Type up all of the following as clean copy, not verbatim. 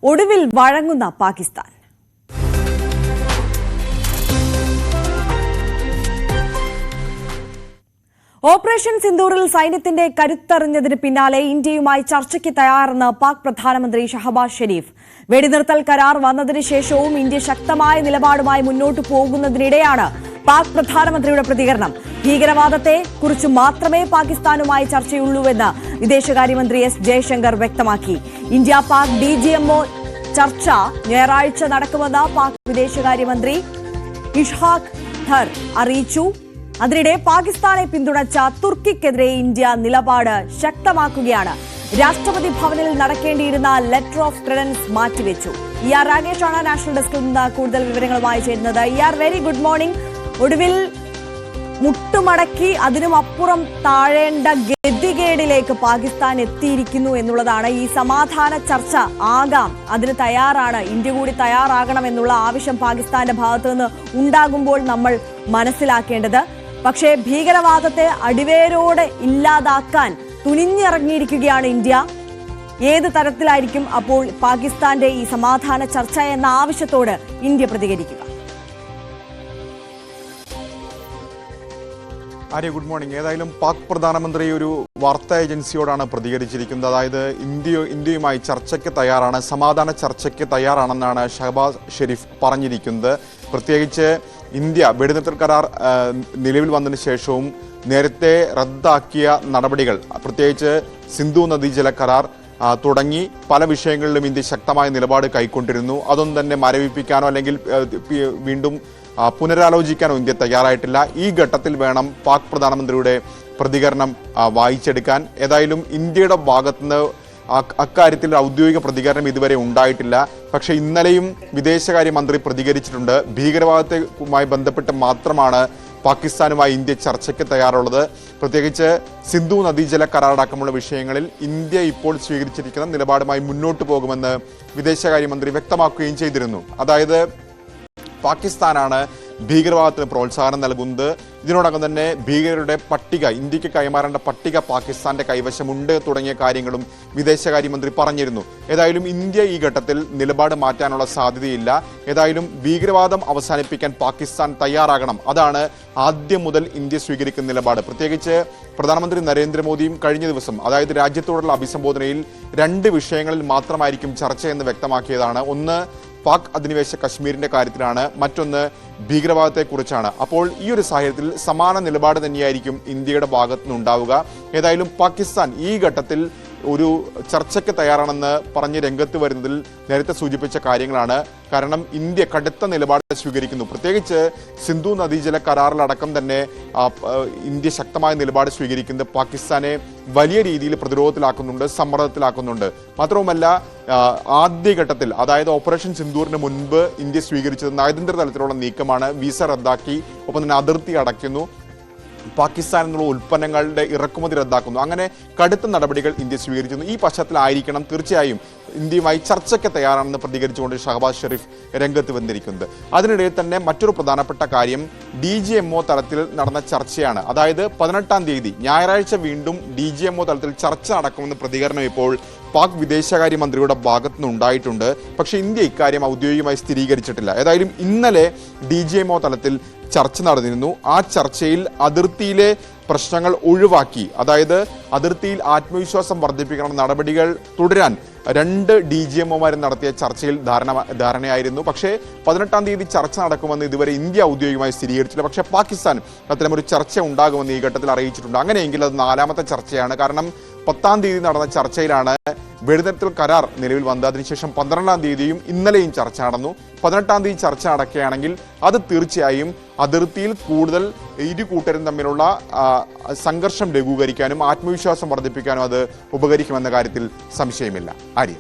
ഒടുവിൽ വഴങ്ങുന്ന പാകിസ്ഥാൻ. ഓപ്പറേഷൻ സിന്ദൂറിൽ സൈന്യത്തിന്റെ കരുത്തറിഞ്ഞതിന് പിന്നാലെ ഇന്ത്യയുമായി ചർച്ചയ്ക്ക് തയ്യാറെന്ന് പാക് പ്രധാനമന്ത്രി ഷഹബാസ് ഷെരീഫ്. വെടിനിർത്തൽ കരാർ വന്നതിന് ശേഷവും ഇന്ത്യ ശക്തമായ നിലപാടുമായി മുന്നോട്ടു പോകുന്നതിനിടെയാണ് പാക് പ്രധാനമന്ത്രിയുടെ പ്രതികരണം. ഭീകരവാദത്തെ കുറിച്ച് മാത്രമേ പാകിസ്ഥാനുമായി ചർച്ചയുള്ളൂവെന്ന് വിദേശകാര്യമന്ത്രി എസ് ജയശങ്കർ വ്യക്തമാക്കി. ഇന്ത്യ പാക് DGMO ചർച്ച ഞായറാഴ്ച നടക്കുമെന്ന് പാക് വിദേശകാര്യമന്ത്രി ഇഷ്ഹാഖ് ധർ അറിയിച്ചു. അതിനിടെ പാകിസ്ഥാനെ പിന്തുണച്ച തുർക്കിക്കെതിരെ ഇന്ത്യ നിലപാട് ശക്തമാക്കുകയാണ്. രാഷ്ട്രപതി ഭവനിൽ നടക്കേണ്ടിയിരുന്ന ലെറ്റർ ഓഫ് ക്രെഡൻസ് മാറ്റിവെച്ചു. രാകേഷാണ് നാഷണൽ ഡെസ്കിൽ നിന്ന് കൂടുതൽ വിവരങ്ങളുമായി ചേരുന്നത്. Very good morning. ഒടുവിൽ മുട്ടുമടക്കി അതിനുമപ്പുറം താഴേണ്ട ഗതികേടിലേക്ക് പാകിസ്ഥാൻ എത്തിയിരിക്കുന്നു എന്നുള്ളതാണ്. ഈ സമാധാന ചർച്ച ആകാം, അതിന് തയ്യാറാണ്, ഇന്ത്യ കൂടി തയ്യാറാകണമെന്നുള്ള ആവശ്യം പാകിസ്ഥാന്റെ ഭാഗത്തു നിന്ന് ഉണ്ടാകുമ്പോൾ നമ്മൾ മനസ്സിലാക്കേണ്ടത്. പക്ഷേ ഭീകരവാദത്തെ അടിവേരോടെ ഇല്ലാതാക്കാൻ തുനിഞ്ഞിറങ്ങിയിരിക്കുകയാണ് ഇന്ത്യ. ഏത് തരത്തിലായിരിക്കും അപ്പോൾ പാകിസ്ഥാന്റെ ഈ സമാധാന ചർച്ച എന്ന ആവശ്യത്തോട് ഇന്ത്യ പ്രതികരിക്കുക? Good morning. ഏതായാലും പാക് പ്രധാനമന്ത്രി ഒരു വാർത്താ ഏജൻസിയോടാണ് പ്രതികരിച്ചിരിക്കുന്നത്. അതായത് ഇന്ത്യയുമായി ചർച്ചയ്ക്ക് തയ്യാറാണ്, സമാധാന ചർച്ചയ്ക്ക് തയ്യാറാണെന്നാണ് ഷഹബാസ് ഷെരീഫ് പറഞ്ഞിരിക്കുന്നത്. പ്രത്യേകിച്ച് ഇന്ത്യ വെടിനിർത്തൽ കരാർ നിലവിൽ വന്നതിന് ശേഷവും നേരത്തെ റദ്ദാക്കിയ നടപടികൾ, പ്രത്യേകിച്ച് സിന്ധു നദീജല കരാർ തുടങ്ങി പല വിഷയങ്ങളിലും ഇന്ത്യ ശക്തമായ നിലപാട് കൈക്കൊണ്ടിരുന്നു. അതൊന്നും തന്നെ മരവിപ്പിക്കാനോ അല്ലെങ്കിൽ വീണ്ടും പുനരാലോചിക്കാനോ ഇന്ത്യ തയ്യാറായിട്ടില്ല. ഈ ഘട്ടത്തിൽ വേണം പാക് പ്രധാനമന്ത്രിയുടെ പ്രതികരണം വായിച്ചെടുക്കാൻ. ഏതായാലും ഇന്ത്യയുടെ ഭാഗത്തുനിന്ന് അക്കാര്യത്തിൽ ഔദ്യോഗിക പ്രതികരണം ഇതുവരെ ഉണ്ടായിട്ടില്ല. പക്ഷേ ഇന്നലെയും വിദേശകാര്യമന്ത്രി പ്രതികരിച്ചിട്ടുണ്ട്. ഭീകരവാദവുമായി ബന്ധപ്പെട്ട് മാത്രമാണ് പാകിസ്ഥാനുമായി ഇന്ത്യ ചർച്ചയ്ക്ക് തയ്യാറുള്ളത്. പ്രത്യേകിച്ച് സിന്ധു നദീജല കരാറടക്കമുള്ള വിഷയങ്ങളിൽ ഇന്ത്യ ഇപ്പോൾ സ്വീകരിച്ചിരിക്കുന്ന നിലപാടുമായി മുന്നോട്ട് പോകുമെന്ന് വിദേശകാര്യമന്ത്രി വ്യക്തമാക്കുകയും ചെയ്തിരുന്നു. അതായത് പാകിസ്ഥാനാണ് ഭീകരവാദത്തിന് പ്രോത്സാഹനം നൽകുന്നത്. ഇതിനോടകം തന്നെ ഭീകരരുടെ പട്ടിക, ഇന്ത്യക്ക് കൈമാറേണ്ട പട്ടിക പാകിസ്ഥാന്റെ കൈവശമുണ്ട് തുടങ്ങിയ കാര്യങ്ങളും വിദേശകാര്യമന്ത്രി പറഞ്ഞിരുന്നു. ഏതായാലും ഇന്ത്യ ഈ ഘട്ടത്തിൽ നിലപാട് മാറ്റാനുള്ള സാധ്യതയില്ല. ഏതായാലും ഭീകരവാദം അവസാനിപ്പിക്കാൻ പാകിസ്ഥാൻ തയ്യാറാകണം. അതാണ് ആദ്യം മുതൽ ഇന്ത്യ സ്വീകരിക്കുന്ന നിലപാട്. പ്രത്യേകിച്ച് പ്രധാനമന്ത്രി നരേന്ദ്രമോദിയും കഴിഞ്ഞ ദിവസം, അതായത് രാജ്യത്തോടുള്ള അഭിസംബോധനയിൽ 2 വിഷയങ്ങളിൽ മാത്രമായിരിക്കും ചർച്ചയെന്ന് വ്യക്തമാക്കിയതാണ്. ഒന്ന് പാക് അധിനിവേശ കശ്മീരിന്റെ കാര്യത്തിലാണ്, മറ്റൊന്ന് ഭീകരവാദത്തെക്കുറിച്ചാണ്. അപ്പോൾ ഈ ഒരു സാഹചര്യത്തിൽ സമാന നിലപാട് തന്നെയായിരിക്കും ഇന്ത്യയുടെ ഭാഗത്തുനിന്നുണ്ടാവുക. ഏതായാലും പാകിസ്ഥാൻ ഈ ഘട്ടത്തിൽ ഒരു ചർച്ചയ്ക്ക് തയ്യാറാണെന്ന് പറഞ്ഞ് രംഗത്ത് വരുന്നതിൽ നേരത്തെ സൂചിപ്പിച്ച കാര്യങ്ങളാണ്. കാരണം ഇന്ത്യ കടുത്ത നിലപാട് സ്വീകരിക്കുന്നു. പ്രത്യേകിച്ച് സിന്ധു നദീജല കരാറിലടക്കം തന്നെ ഇന്ത്യ ശക്തമായ നിലപാട് സ്വീകരിക്കുന്നത് പാകിസ്ഥാനെ വലിയ രീതിയിൽ പ്രതിരോധത്തിലാക്കുന്നുണ്ട്, സമ്മർദ്ദത്തിലാക്കുന്നുണ്ട്. മാത്രവുമല്ല ആദ്യഘട്ടത്തിൽ, അതായത് ഓപ്പറേഷൻ സിന്ദൂറിന് മുൻപ് ഇന്ത്യ സ്വീകരിച്ചത് നയതന്ത്ര തലത്തിലുള്ള നീക്കമാണ്. വിസ റദ്ദാക്കി, ഒപ്പം തന്നെ അതിർത്തി അടയ്ക്കുന്നു, പാകിസ്ഥാനിൽ നിന്നുള്ള ഉൽപ്പന്നങ്ങളുടെ ഇറക്കുമതി റദ്ദാക്കുന്നു. അങ്ങനെ കടുത്ത നടപടികൾ ഇന്ത്യ സ്വീകരിച്ചിരുന്നു. ഈ പശ്ചാത്തലമായിരിക്കണം തീർച്ചയായും ഇന്ത്യയുമായി ചർച്ചയ്ക്ക് തയ്യാറാണെന്ന് പ്രതികരിച്ചുകൊണ്ട് ഷഹബാസ് ഷെരീഫ് രംഗത്ത് വന്നിരിക്കുന്നത്. അതിനിടയിൽ തന്നെ മറ്റൊരു പ്രധാനപ്പെട്ട കാര്യം DGMO തലത്തിൽ നടന്ന ചർച്ചയാണ്. അതായത് 18-ാം തീയതി ഞായറാഴ്ച വീണ്ടും DGMO തലത്തിൽ ചർച്ച നടക്കുമെന്ന് പ്രതികരണം ഇപ്പോൾ പാക് വിദേശകാര്യമന്ത്രിയുടെ ഭാഗത്തുനിന്ന് ഉണ്ടായിട്ടുണ്ട്. പക്ഷേ ഇന്ത്യ ഇക്കാര്യം ഔദ്യോഗികമായി സ്ഥിരീകരിച്ചിട്ടില്ല. ഏതായാലും ഇന്നലെ DGMO തലത്തിൽ ചർച്ച നടന്നിരുന്നു. ആ ചർച്ചയിൽ അതിർത്തിയിലെ പ്രശ്നങ്ങൾ ഒഴിവാക്കി, അതായത് അതിർത്തിയിൽ ആത്മവിശ്വാസം വർദ്ധിപ്പിക്കണം, നടപടികൾ തുടരാൻ 2 DGMOമാരും നടത്തിയ ചർച്ചയിൽ ധാരണയായിരുന്നു. പക്ഷേ 18-ാം തീയതി ചർച്ച നടക്കുമെന്ന് ഇതുവരെ ഇന്ത്യ ഔദ്യോഗികമായി സ്ഥിരീകരിച്ചില്ല. പക്ഷേ പാകിസ്ഥാൻ അത്തരമൊരു ചർച്ച ഉണ്ടാകുമെന്ന് ഈ ഘട്ടത്തിൽ അറിയിച്ചിട്ടുണ്ട്. അങ്ങനെയെങ്കിൽ അത് 4ാമത്തെ ചർച്ചയാണ്. കാരണം 10-ാം തീയതി നടന്ന ചർച്ചയിലാണ് വെടിനിർത്തൽ കരാർ നിലവിൽ വന്നത്. അതിനുശേഷം 12-ാം തീയതിയും ഇന്നലെയും ചർച്ച നടന്നു. 18-ാം തീയതി ചർച്ച നടക്കുകയാണെങ്കിൽ അത് തീർച്ചയായും അതിർത്തിയിൽ കൂടുതൽ ഇരു കൂട്ടരും തമ്മിലുള്ള സംഘർഷം ലഘൂകരിക്കാനും ആത്മവിശ്വാസം വർദ്ധിപ്പിക്കാനും അത് ഉപകരിക്കുമെന്ന കാര്യത്തിൽ സംശയമില്ല. ആര്യ,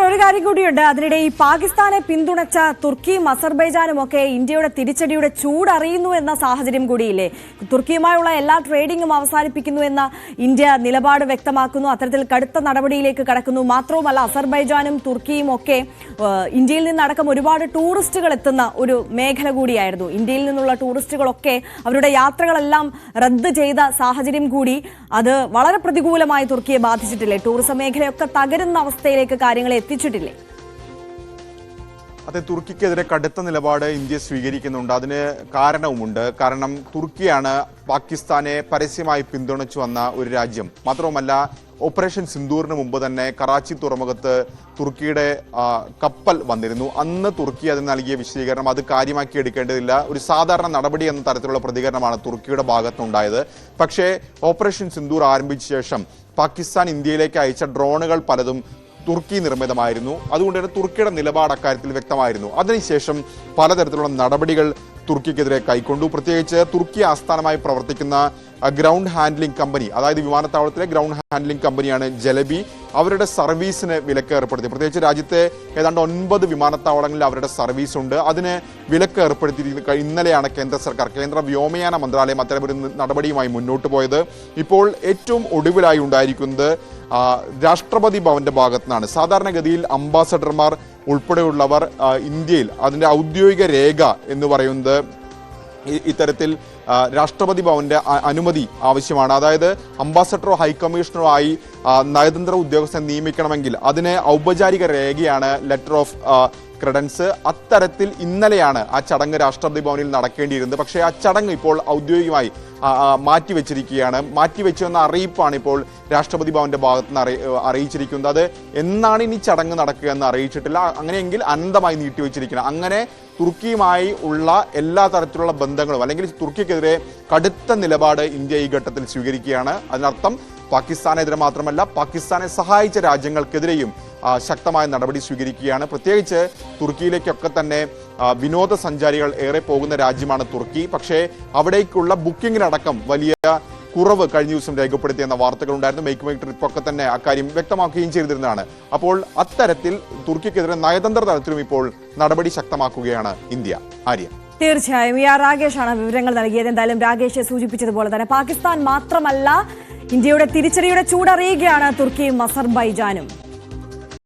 ഒരു കാര്യം കൂടിയുണ്ട്. അതിനിടെ ഈ പാകിസ്ഥാനെ പിന്തുണച്ച തുർക്കിയും അസർബൈജാനും ഒക്കെ ഇന്ത്യയുടെ തിരിച്ചടിയുടെ ചൂടറിയുന്നു എന്ന സാഹചര്യം കൂടിയില്ലേ? തുർക്കിയുമായുള്ള എല്ലാ ട്രേഡിംഗും അവസാനിപ്പിക്കുന്നു എന്ന ഇന്ത്യ നിലപാട് വ്യക്തമാക്കുന്നു. അത്തരത്തിൽ കടുത്ത നടപടിയിലേക്ക് കടക്കുന്നു. മാത്രവുമല്ല, അസർബൈജാനും തുർക്കിയും ഒക്കെ ഇന്ത്യയിൽ നിന്നടക്കം ഒരുപാട് ടൂറിസ്റ്റുകൾ എത്തുന്ന ഒരു മേഖല കൂടിയായിരുന്നു. ഇന്ത്യയിൽ നിന്നുള്ള ടൂറിസ്റ്റുകളൊക്കെ അവരുടെ യാത്രകളെല്ലാം റദ്ദ് ചെയ്ത സാഹചര്യം കൂടി അത് വളരെ പ്രതികൂലമായി തുർക്കിയെ ബാധിച്ചിട്ടില്ലേ? ടൂറിസം മേഖലയൊക്കെ തകരുന്ന അവസ്ഥയിലേക്ക് കാര്യങ്ങളെ എത്തിച്ചിട്ടില്ലേ? അതെ, തുർക്കിക്കെതിരെ കടുത്ത നിലപാട് ഇന്ത്യ സ്വീകരിക്കുന്നുണ്ട്. അതിന് കാരണവുമുണ്ട്. കാരണം തുർക്കിയാണ് പാകിസ്ഥാനെ പരസ്യമായി പിന്തുണച്ചു വന്ന ഒരു രാജ്യം. മാത്രവുമല്ല, ഓപ്പറേഷൻ സിന്ദൂറിന് മുമ്പ് തന്നെ കറാച്ചി തുറമുഖത്ത് തുർക്കിയുടെ കപ്പൽ വന്നിരുന്നു. അന്ന് തുർക്കി അതിന് നൽകിയ വിശദീകരണം അത് കാര്യമാക്കി എടുക്കേണ്ടതില്ല, ഒരു സാധാരണ നടപടി എന്ന തരത്തിലുള്ള പ്രതികരണമാണ് തുർക്കിയുടെ ഭാഗത്തുനിന്നുണ്ടായത്. പക്ഷേ ഓപ്പറേഷൻ സിന്ദൂർ ആരംഭിച്ച ശേഷം പാകിസ്ഥാൻ ഇന്ത്യയിലേക്ക് അയച്ച ഡ്രോണുകൾ പലതും തുർക്കി നിർമ്മിതമായിരുന്നു. അതുകൊണ്ട് തന്നെ തുർക്കിയുടെ നിലപാട് അക്കാര്യത്തിൽ വ്യക്തമായിരുന്നു. അതിനുശേഷം പലതരത്തിലുള്ള നടപടികൾ തുർക്കിക്കെതിരെ കൈക്കൊണ്ടു. പ്രത്യേകിച്ച് തുർക്കി ആസ്ഥാനമായി പ്രവർത്തിക്കുന്ന ഗ്രൗണ്ട് ഹാൻഡ്ലിംഗ് കമ്പനി, അതായത് വിമാനത്താവളത്തിലെ ഗ്രൗണ്ട് ഹാൻഡ്ലിംഗ് കമ്പനിയാണ് ജലബി, അവരുടെ സർവീസിന് വിലക്ക് ഏർപ്പെടുത്തി. പ്രത്യേകിച്ച് രാജ്യത്തെ ഏതാണ്ട് 9 വിമാനത്താവളങ്ങളിൽ അവരുടെ സർവീസ് ഉണ്ട്. അതിന് വിലക്ക് ഏർപ്പെടുത്തിയിരിക്കുന്ന ഇന്നലെയാണ് കേന്ദ്ര വ്യോമയാന മന്ത്രാലയം അത്തരമൊരു നടപടിയുമായി മുന്നോട്ട് പോയത്. ഇപ്പോൾ ഏറ്റവും ഒടുവിലായി ഉണ്ടായിരിക്കുന്നത് രാഷ്ട്രപതി ഭവന്റെ ഭാഗത്തു നിന്നാണ്. സാധാരണഗതിയിൽ അംബാസഡർമാർ ഉൾപ്പെടെയുള്ളവർ ഇന്ത്യയിൽ അതിൻ്റെ ഔദ്യോഗിക രേഖ എന്ന് പറയുന്നത് ഇത്തരത്തിൽ രാഷ്ട്രപതി ഭവന്റെ അനുമതി ആവശ്യമാണ്. അതായത് അംബാസഡറോ ഹൈക്കമ്മീഷണറോ ആയി നയതന്ത്ര ഉദ്യോഗസ്ഥനെ നിയമിക്കണമെങ്കിൽ അതിന് ഔപചാരിക രേഖയാണ് ലെറ്റർ ഓഫ് ക്രെഡൻസ്. അത്തരത്തിൽ ഇന്നലെയാണ് ആ ചടങ്ങ് രാഷ്ട്രപതി ഭവനിൽ നടക്കേണ്ടിയിരുന്നത്. പക്ഷേ ആ ചടങ്ങ് ഇപ്പോൾ ഔദ്യോഗികമായി മാറ്റിവെച്ചിരിക്കുകയാണ്. മാറ്റിവെച്ചെന്ന അറിയിപ്പാണ് ഇപ്പോൾ രാഷ്ട്രപതി ഭവന്റെ ഭാഗത്ത് നിന്ന് അറിയിച്ചിരിക്കുന്നത്. അത് എന്നാണ് ഇനി ചടങ്ങ് നടക്കുക എന്ന് അറിയിച്ചിട്ടില്ല. അങ്ങനെയെങ്കിൽ അനന്തമായി നീട്ടിവെച്ചിരിക്കണം. അങ്ങനെ തുർക്കിയുമായി ഉള്ള എല്ലാ തരത്തിലുള്ള ബന്ധങ്ങളും അല്ലെങ്കിൽ തുർക്കിക്കെതിരെ കടുത്ത നിലപാട് ഇന്ത്യ ഈ ഘട്ടത്തിൽ സ്വീകരിക്കുകയാണ്. അതിനർത്ഥം പാകിസ്ഥാനെതിരെ മാത്രമല്ല, പാകിസ്ഥാനെ സഹായിച്ച രാജ്യങ്ങൾക്കെതിരെയും ശക്തമായ നടപടി സ്വീകരിക്കുകയാണ്. പ്രത്യേകിച്ച് തുർക്കിയിലേക്കൊക്കെ തന്നെ വിനോദസഞ്ചാരികൾ ഏറെ പോകുന്ന രാജ്യമാണ് തുർക്കി. പക്ഷേ അവിടേക്കുള്ള ബുക്കിങ്ങിനടക്കം വലിയ കുറവ് കഴിഞ്ഞ ദിവസം രേഖപ്പെടുത്തിയെന്ന വാർത്തകളുണ്ടായിരുന്നു. മേക്ക് മൈ ട്രിപ്പൊക്കെ തന്നെ അക്കാര്യം വ്യക്തമാക്കുകയും ചെയ്തിരുന്നതാണ്. അപ്പോൾ അത്തരത്തിൽ തുർക്കിക്കെതിരെ നയതന്ത്ര തലത്തിലും ഇപ്പോൾ നടപടി ശക്തമാക്കുകയാണ് ഇന്ത്യ. ആര്യ, തീർച്ചയായും രാകേഷാണ് വിവരങ്ങൾ നൽകിയത്. എന്തായാലും രാകേഷ് സൂചിപ്പിച്ചതുപോലെ തന്നെ പാകിസ്ഥാൻ മാത്രമല്ല, ഇന്ത്യയുടെ തിരിച്ചടിയുടെ ചൂടറിയുകയാണ് തുർക്കിയും അസർബൈജാനും.